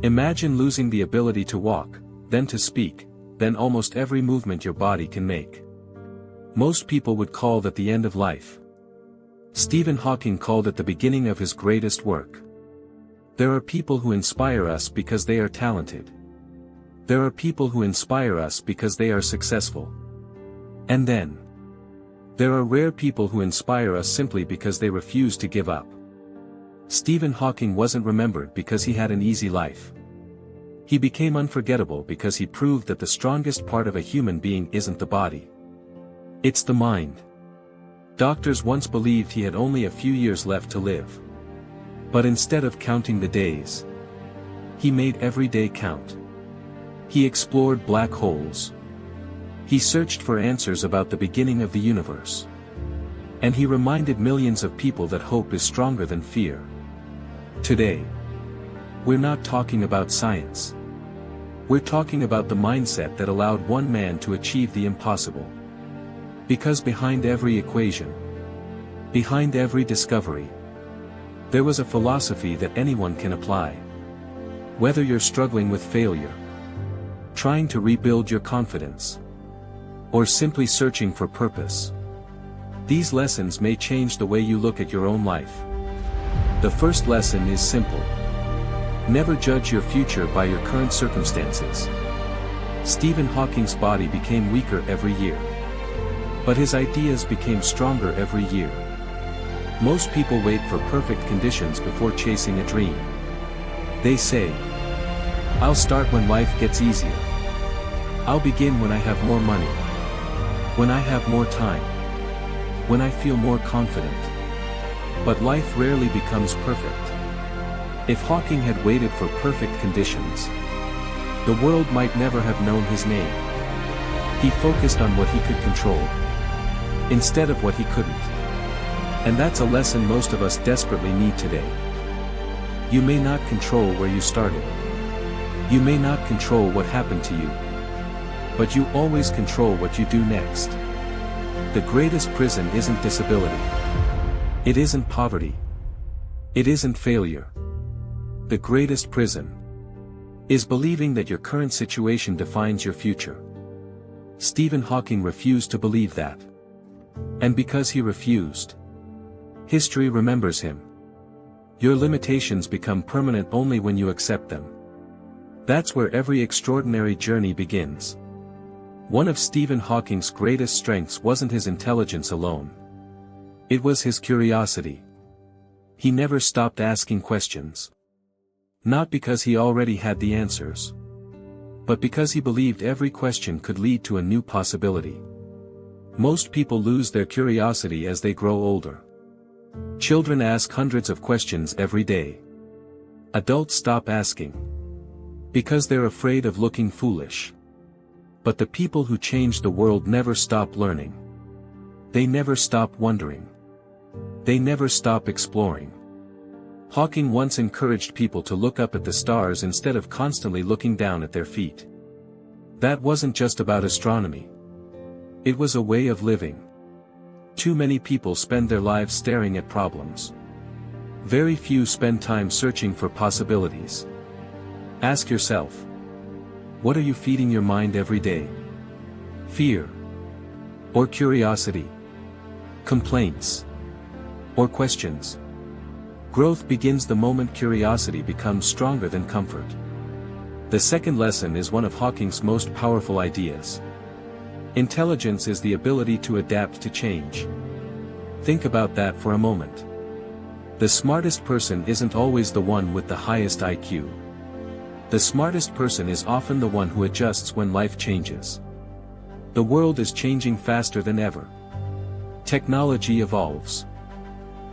Imagine losing the ability to walk, then to speak, then almost every movement your body can make. Most people would call that the end of life. Stephen Hawking called it the beginning of his greatest work. There are people who inspire us because they are talented. There are people who inspire us because they are successful. And then, there are rare people who inspire us simply because they refuse to give up. Stephen Hawking wasn't remembered because he had an easy life. He became unforgettable because he proved that the strongest part of a human being isn't the body. It's the mind. Doctors once believed he had only a few years left to live. But instead of counting the days, he made every day count. He explored black holes. He searched for answers about the beginning of the universe. And he reminded millions of people that hope is stronger than fear. Today, we're not talking about science. We're talking about the mindset that allowed one man to achieve the impossible. Because behind every equation, behind every discovery, there was a philosophy that anyone can apply. Whether you're struggling with failure, trying to rebuild your confidence, or simply searching for purpose, these lessons may change the way you look at your own life. The first lesson is simple. Never judge your future by your current circumstances. Stephen Hawking's body became weaker every year. But his ideas became stronger every year. Most people wait for perfect conditions before chasing a dream. They say, "I'll start when life gets easier. I'll begin when I have more money. When I have more time. When I feel more confident." But life rarely becomes perfect. If Hawking had waited for perfect conditions, the world might never have known his name. He focused on what he could control, instead of what he couldn't. And that's a lesson most of us desperately need today. You may not control where you started. You may not control what happened to you. But you always control what you do next. The greatest prison isn't disability. It isn't poverty. It isn't failure. The greatest prison is believing that your current situation defines your future. Stephen Hawking refused to believe that. And because he refused, history remembers him. Your limitations become permanent only when you accept them. That's where every extraordinary journey begins. One of Stephen Hawking's greatest strengths wasn't his intelligence alone. It was his curiosity. He never stopped asking questions. Not because he already had the answers, but because he believed every question could lead to a new possibility. Most people lose their curiosity as they grow older. Children ask hundreds of questions every day. Adults stop asking because they're afraid of looking foolish. But the people who change the world never stop learning. They never stop wondering. They never stop exploring. Hawking once encouraged people to look up at the stars instead of constantly looking down at their feet. That wasn't just about astronomy. It was a way of living. Too many people spend their lives staring at problems. Very few spend time searching for possibilities. Ask yourself, what are you feeding your mind every day? Fear? Or curiosity? Complaints? Or questions? Growth begins the moment curiosity becomes stronger than comfort. The second lesson is one of Hawking's most powerful ideas. Intelligence is the ability to adapt to change. Think about that for a moment. The smartest person isn't always the one with the highest IQ. The smartest person is often the one who adjusts when life changes. The world is changing faster than ever. Technology evolves.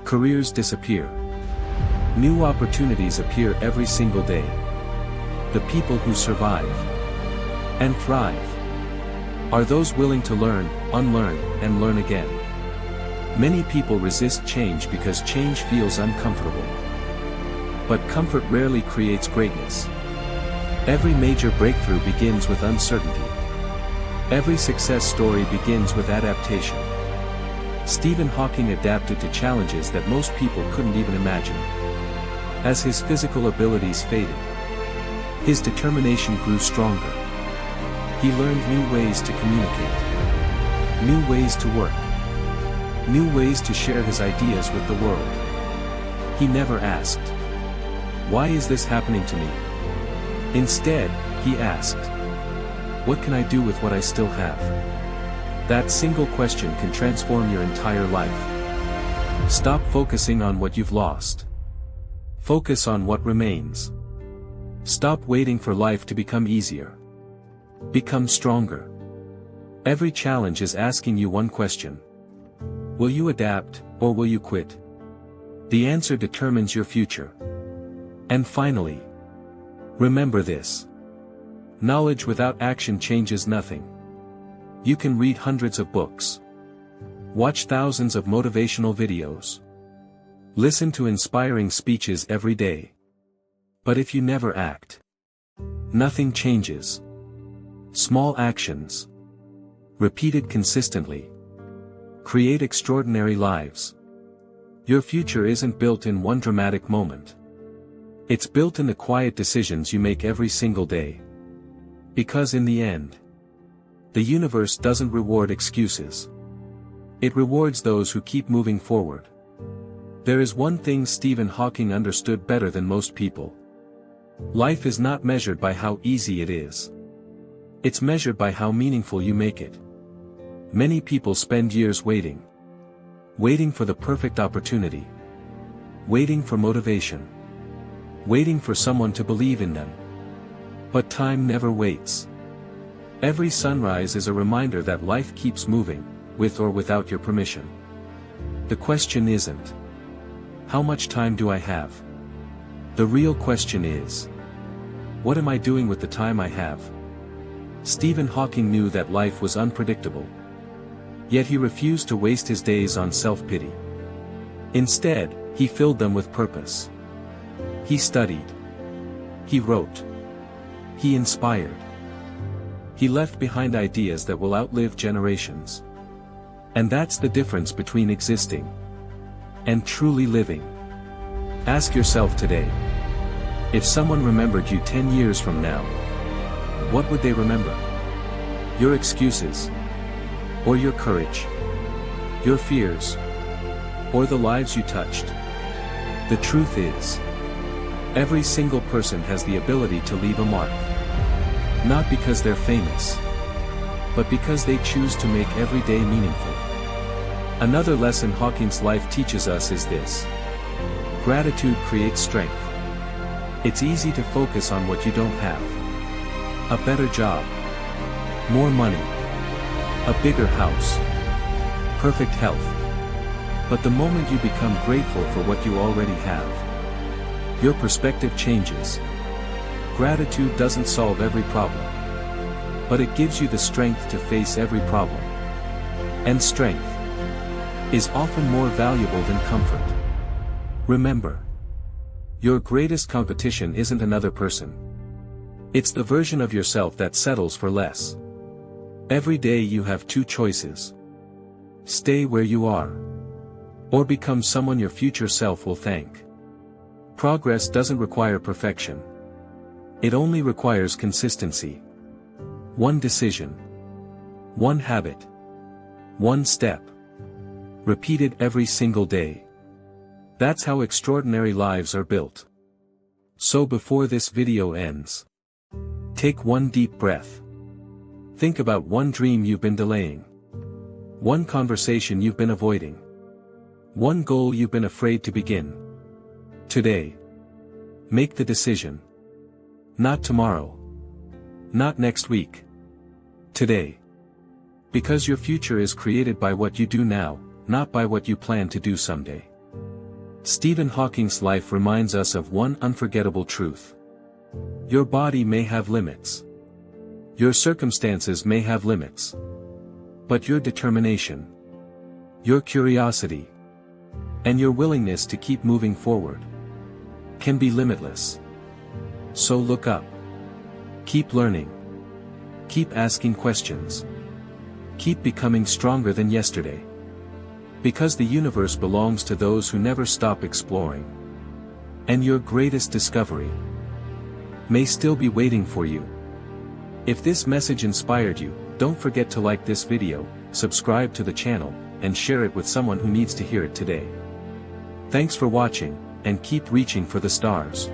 Careers disappear. New opportunities appear every single day. The people who survive and thrive are those willing to learn, unlearn, and learn again. Many people resist change because change feels uncomfortable. But comfort rarely creates greatness. Every major breakthrough begins with uncertainty. Every success story begins with adaptation. Stephen Hawking adapted to challenges that most people couldn't even imagine. As his physical abilities faded, His determination grew stronger. He learned new ways to communicate, new ways to work, new ways to share his ideas with the world. He never asked, "Why is this happening to me?" Instead, he asked, "What can I do with what I still have?" That single question can transform your entire life. Stop focusing on what you've lost. Focus on what remains. Stop waiting for life to become easier. Become stronger. Every challenge is asking you one question. Will you adapt, or will you quit? The answer determines your future. And finally, remember this. Knowledge without action changes nothing. You can read hundreds of books. Watch thousands of motivational videos. Listen to inspiring speeches every day. But if you never act, nothing changes. Small actions, repeated consistently, create extraordinary lives. Your future isn't built in one dramatic moment. It's built in the quiet decisions you make every single day. Because in the end, the universe doesn't reward excuses. It rewards those who keep moving forward. There is one thing Stephen Hawking understood better than most people. Life is not measured by how easy it is. It's measured by how meaningful you make it. Many people spend years waiting. Waiting for the perfect opportunity. Waiting for motivation. Waiting for someone to believe in them. But time never waits. Every sunrise is a reminder that life keeps moving, with or without your permission. The question isn't, how much time do I have? The real question is, what am I doing with the time I have? Stephen Hawking knew that life was unpredictable. Yet he refused to waste his days on self-pity. Instead, he filled them with purpose. He studied. He wrote. He inspired. He left behind ideas that will outlive generations. And that's the difference between existing and truly living. Ask yourself today, if someone remembered you 10 years from now, what would they remember? Your excuses? Or your courage? Your fears? Or the lives you touched? The truth is, every single person has the ability to leave a mark. Not because they're famous, but because they choose to make every day meaningful. Another lesson Hawking's life teaches us is this. Gratitude creates strength. It's easy to focus on what you don't have. A better job. More money. A bigger house. Perfect health. But the moment you become grateful for what you already have, your perspective changes. Gratitude doesn't solve every problem, but it gives you the strength to face every problem. And strength is often more valuable than comfort. Remember, your greatest competition isn't another person. It's the version of yourself that settles for less. Every day you have two choices. Stay where you are, or become someone your future self will thank. Progress doesn't require perfection. It only requires consistency. One decision. One habit. One step. Repeated every single day. That's how extraordinary lives are built. So before this video ends, take one deep breath. Think about one dream you've been delaying. One conversation you've been avoiding. One goal you've been afraid to begin. Today, make the decision. Not tomorrow. Not next week. Today. Because your future is created by what you do now, not by what you plan to do someday. Stephen Hawking's life reminds us of one unforgettable truth. Your body may have limits. Your circumstances may have limits. But your determination, your curiosity, and your willingness to keep moving forward can be limitless. So look up. Keep learning. Keep asking questions. Keep becoming stronger than yesterday. Because the universe belongs to those who never stop exploring. And your greatest discovery may still be waiting for you. If this message inspired you, don't forget to like this video, subscribe to the channel, and share it with someone who needs to hear it today. Thanks for watching, and keep reaching for the stars.